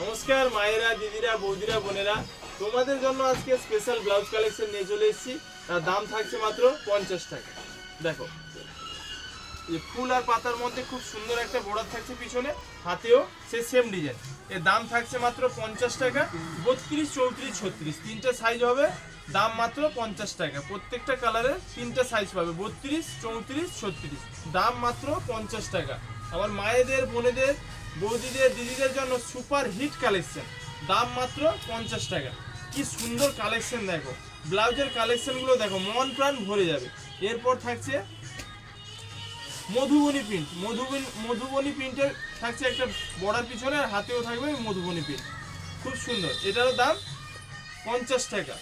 নমস্কার মায়েরা, দিদিরা, বৌদিরা, বোনেরা, তোমাদের জন্য আজকে স্পেশাল ব্লাউজ কালেকশন নিয়ে চলে এসেছি। তার দাম থাকছে মাত্র 50 টাকা। দেখো, এই ফুল আর পাতার মধ্যে খুব সুন্দর একটা বর্ডার থাকছে, পিছনে হাতেও সে সেম ডিজাইন। এর দাম থাকছে মাত্র 50 টাকা। 32, 34, 36 তিনটে সাইজ হবে, দাম মাত্র 50 টাকা। প্রত্যেকটা কালারের তিনটে সাইজ পাবে, 32, 34, 36, দাম মাত্র 50 টাকা। আমার মায়েদের, বোনেদের, বৌদিদের, দিদিদের জন্য সুপার হিট কালেকশন, দাম মাত্র 50 টাকা। কি সুন্দর কালেকশন দেখো, ব্লাউজের কালেকশনগুলো দেখো, মন প্রাণ ভরে যাবে। এরপর থাকছে মধুবনী প্রিন্ট, মধুবনী প্রিন্টের থাকছে একটা বর্ডার পিছনে, আর হাতেও থাকবে মধুবনী প্রিন্ট, খুব সুন্দর। এটারও দাম 50 টাকা।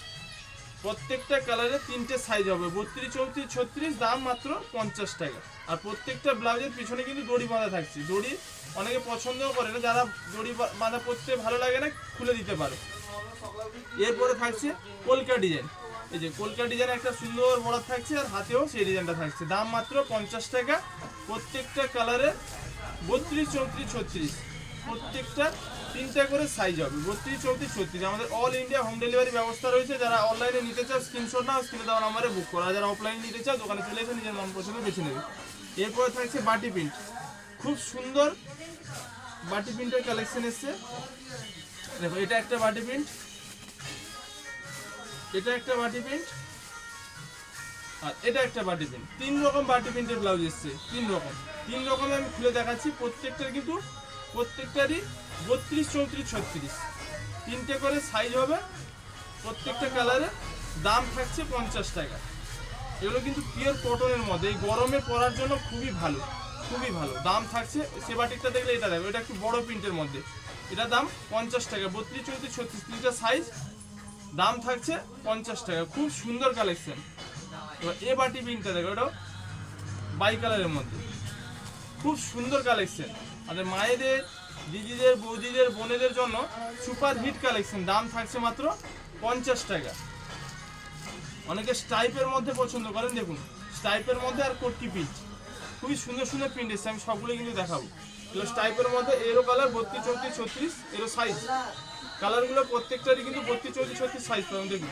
প্রত্যেকটা কালারে তিনটে সাইজ হবে, 32, 34, 36, দাম মাত্র 50 টাকা। আর প্রত্যেকটা ব্লাউজের পিছনে কিন্তু দড়ি বাঁধা থাকছে। দড়ি অনেকে পছন্দও করে না, যারা দড়ি বাঁধা পরতে ভালো লাগে না, খুলে দিতে পারে। এরপরে থাকছে কলকা ডিজাইন, এই যে কলকা ডিজাইন একটা সুন্দর বর্ডার থাকছে, আর হাতেও সেই ডিজাইনটা থাকছে, দাম মাত্র 50 টাকা। প্রত্যেকটা কালারে 32, 34, 36, প্রত্যেকটা তিনটা করে সাইজ হবে, 32, 34, 36। আমাদের অল ইন্ডিয়া হোম ডেলিভারি ব্যবস্থা রয়েছে। যারা অনলাইনে নিতে চাও স্ক্রিনশট নাও, স্ক্রিনে দেওয়া নাম্বারে বুক করো। আর যারা অফলাইনে নিতে চাও দোকানে চলে এসে নিজের মন পছন্দ বেছে নেবে। এরপরে থাকছে বাটি প্রিন্ট, খুব সুন্দর বাটি প্রিন্টের কালেকশন এসছে। দেখো, এটা একটা বাটি প্রিন্ট, এটা একটা বাটি প্রিন্ট, আর এটা একটা বাটি প্রিন্ট। তিন রকম বাটি প্রিন্টের ব্লাউজ এসছে, তিন রকম আমি খুলে দেখাচ্ছি। প্রত্যেকটার কিন্তু প্রত্যেকটারই 32, 34, 36 তিনটে করে সাইজ হবে। প্রত্যেকটা কালারে দাম থাকছে 50 টাকা। এগুলো কিন্তু পিওর কটনের মধ্যে, এই গরমে পরার জন্য খুবই ভালো, খুবই ভালো। দাম থাকছে, সে বাটিকটা দেখলে এটা দেখো, এটা একটু বড় প্রিন্টের মধ্যে, এটা দাম 50 টাকা। 32, 34, 36 তিনটা সাইজ, দাম থাকছে 50 টাকা। খুব সুন্দর কালেকশন। এবার এ বাটি প্রিন্টটা দেখো, এটাও বাই কালারের মধ্যে, খুব সুন্দর কালেকশন। আমাদের মায়েদের, দিদিদের, বৌদিদের, বোনেদের জন্য সুপার হিট কালেকশন, দাম থাকছে মাত্র 50 টাকা। অনেকে স্টাইপের মধ্যে পছন্দ করেন, দেখুন স্টাইপের মধ্যে আর কোটকি প্রিন্ট, খুবই সুন্দর সুন্দর প্রিন্ট এসছে, আমি সবগুলো কিন্তু দেখাবো। এগুলো স্টাইপের মধ্যে, এরও কালার 32, 34, 36, এরও সাইজ। কালারগুলো প্রত্যেকটারই কিন্তু 32, 34, 36 সাইজ পাবেন। দেখুন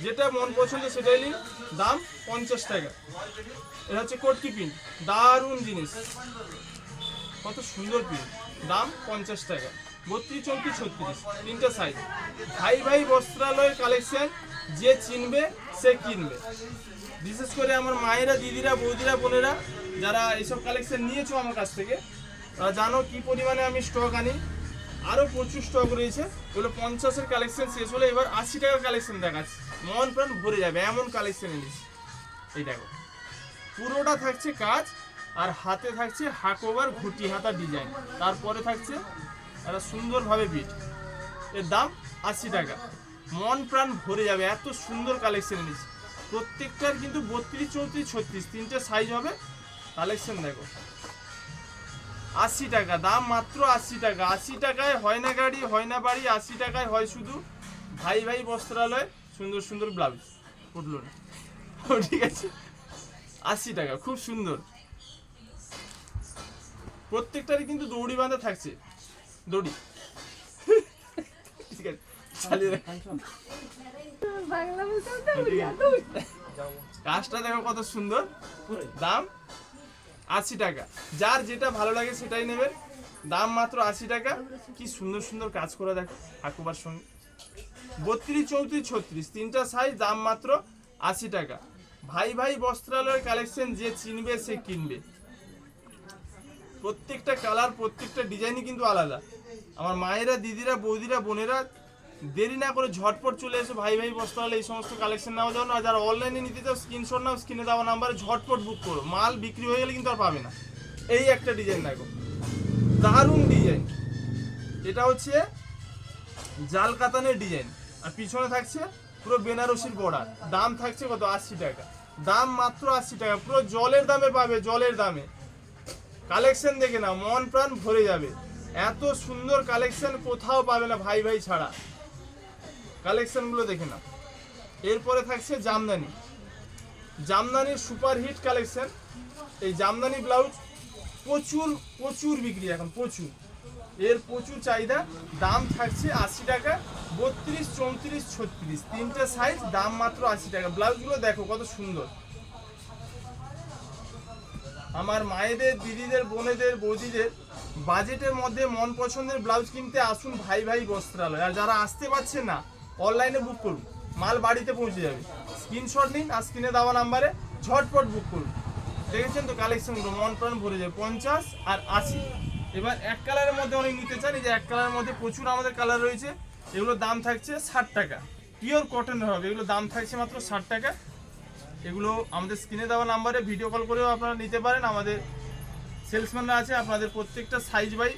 যেটা মন পছন্দ সেটাই নিন, দাম 50 টাকা। এটা হচ্ছে কোটকি প্রিন্ট, দারুণ জিনিস, কত সুন্দর প্রিন্ট, দাম 50 টাকা। 32, 34, 36 তিনটা সাইজ। ভাই বস্ত্রালয়ের কালেকশন, যে চিনবে সে কিনবে। বিশেষ করে আমার মায়েরা, দিদিরা, বৌদিরা, বোনেরা, যারা এইসব কালেকশন নিয়েছো আমার কাছ থেকে, তারা জানো কি পরিমাণে আমি স্টক আনি। আরও প্রচুর স্টক রয়েছে। এগুলো 50-এর কালেকশন শেষ হলে এবার 80 টাকার কালেকশন দেখাচ্ছি, মন প্রাণ ভরে যাবে এমন কালেকশন এনেছি। এই দেখো, পুরোটা থাকছে কাজ, আর হাতে থাকছে হাকোভার ঘুটি হাতা ডিজাইন, তারপরে থাকছে একটা সুন্দরভাবে বিট। এর দাম 80 টাকা। মন প্রাণ ভরে যাবে, এত সুন্দর কালেকশন এনেছি। প্রত্যেকটার কিন্তু 32, 34, 36 তিনটে সাইজ হবে। কালেকশন দেখো, 80 টাকা দাম, মাত্র 80 টাকা। 80 টাকায় হয় না গাড়ি, হয় না বাড়ি, 80 টাকায় হয় শুধু ভাই বস্ত্রালয় সুন্দর সুন্দর ব্লাউজ। উঠলো না, ঠিক আছে, 80 টাকা, খুব সুন্দর। প্রত্যেকটারই কিন্তু দড়ি বাঁধা থাকছে, দড়ি, ঠিক আছে, চালিয়ে রাখ। কাজটা দেখো কত সুন্দর, দাম 80 টাকা। যার যেটা ভালো লাগে সেটাই নেবেন, দাম মাত্র 80 টাকা। কি সুন্দর সুন্দর কাজ করে দেখো হাকুবার সঙ্গে। 32, 34, 36 তিনটা সাইজ, দাম মাত্র 80 টাকা। ভাই বস্ত্রালয়ের কালেকশন, যে চিনবে সে কিনবে। প্রত্যেকটা কালার, প্রত্যেকটা ডিজাইনই কিন্তু আলাদা। আমার মায়েরা, দিদিরা, বৌদিরা, বোনেরা, দেরি না করে ঝটপট চলে এসে ভাই বস্ত্রালয় এই সমস্ত কালেকশন নেওয়া যাও না। আর যারা অনলাইনে নিতে চাও স্ক্রিনশট নাও, স্ক্রিনে দেওয়া নাম্বারে ঝটপট বুক করো। মাল বিক্রি হয়ে গেলে কিন্তু আর পাবে না। এই একটা ডিজাইন দেখো, দারুণ ডিজাইন। এটা হচ্ছে জাল কাতানের ডিজাইন, আর পিছনে থাকছে পুরো বেনারসির বর্ডার। দাম থাকছে কত, 80 টাকা। দাম মাত্র 80 টাকা, পুরো জলের দামে পাবে, জলের দামে। কালেকশন দেখে না, মন প্রাণ ভরে যাবে। এত সুন্দর কালেকশন কোথাও পাবে না ভাই ছাড়া। কালেকশনগুলো দেখে না। এরপরে থাকছে জামদানির সুপার হিট কালেকশন। এই জামদানি ব্লাউজ প্রচুর বিক্রি এখন, প্রচুর। এর প্রচুর চাহিদা। দাম থাকছে 80 টাকা, 32, 34, 36 তিনটে সাইজ, দাম মাত্র 80 টাকা। ব্লাউজগুলো দেখো কত সুন্দর। আমার মায়েদের, দিদিদের, বোনেদের, বৌদিদের বাজেটের মধ্যে মন পছন্দের ব্লাউজ কিনতে আসুন ভাই ভাই বস্ত্রালয়। আর যারা আসতে পারছেন না, অনলাইনে বুক করুন, মাল বাড়িতে পৌঁছে যাবে। স্ক্রিনশট নিন আর স্ক্রিনে দেওয়া নাম্বারে ঝটপট বুক করুন। দেখেছেন তো কালেকশনগুলো, মন প্রাণ ভরে যাবে। 50 আর 80। এবার এক কালারের মধ্যে অনেক নিতে চান, এই যে এক কালারের মধ্যে প্রচুর আমাদের কালার রয়েছে। এগুলোর দাম থাকছে 60 টাকা, পিওর কটনের হবে। এগুলো দাম থাকছে মাত্র 60 টাকা। এগুলো আমাদের স্ক্রিনে দেওয়া নাম্বারে ভিডিও কল করেও আপনারা নিতে পারেন। আমাদের সেলসম্যানরা আছে, আপনাদের প্রত্যেকটা সাইজ বাই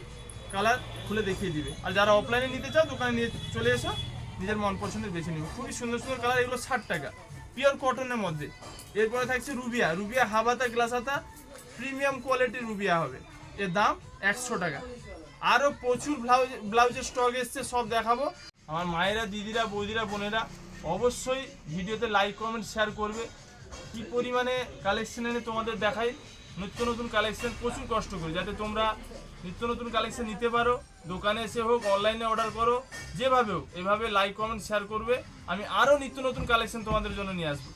কালার খুলে দেখিয়ে দিবে। আর যারা অফলাইনে নিতে চাও, দোকানে নিয়ে চলে এসো, নিজের মন পছন্দের বেছে নিবে। খুবই সুন্দর সুন্দর কালার, এগুলো 60 টাকা, পিওর কটনের মধ্যে। এরপরে থাকছে রুবিয়া। রুবিয়া হাফ হাতা, গ্লাস হাতা, প্রিমিয়াম কোয়ালিটির রুবিয়া হবে। এর দাম 100 টাকা। আরও প্রচুর ব্লাউজের স্টক এসছে, সব দেখাবো। আমার মায়েরা, দিদিরা, বৌদিরা, বোনেরা অবশ্যই ভিডিওতে লাইক, কমেন্ট, শেয়ার করবে। কি পরিমাণে কালেকশন এনে তোমাদের দেখাই, নিত্য নতুন কালেকশন, প্রচুর কষ্ট করি যাতে তোমরা নিত্য নতুন কালেকশন নিতে পারো। দোকানে এসে হোক, অনলাইনে অর্ডার করো, যেভাবে হোক এভাবে লাইক, কমেন্ট, শেয়ার করবে। আমি আরও নিত্য নতুন কালেকশন তোমাদের জন্য নিয়ে আসবো।